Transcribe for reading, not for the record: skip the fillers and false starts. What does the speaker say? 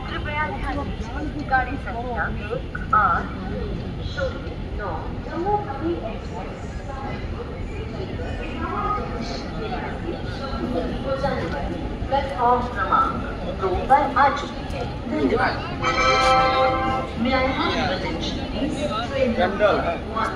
कृपया ध्यान दीजिए गाड़ी संख्या 1 8 0 9 जम्मू तवी एक्सप्रेस प्लेटफॉर्म क्रमांक 2 पर आ चुकी है। धन्यवाद। May I have your attention, please? Train number 1